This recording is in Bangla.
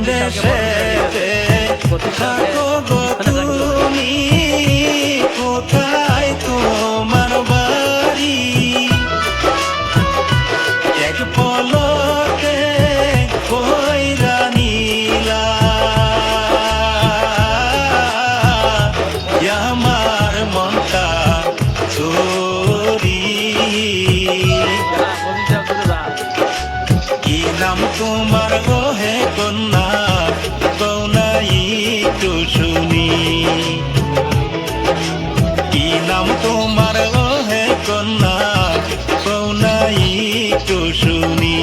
দেশেতে থাকো গো তুমি, কোথায় তোমার বাড়ি? এক পলকে কইরা নিলা আমার মনটা চুরি। কি নাম তোমার গো হে কন্যা, কৌনাই একটু শুনি। কি নাম তোমার গো হে কন্যা, কৌনাই একটু শুনি।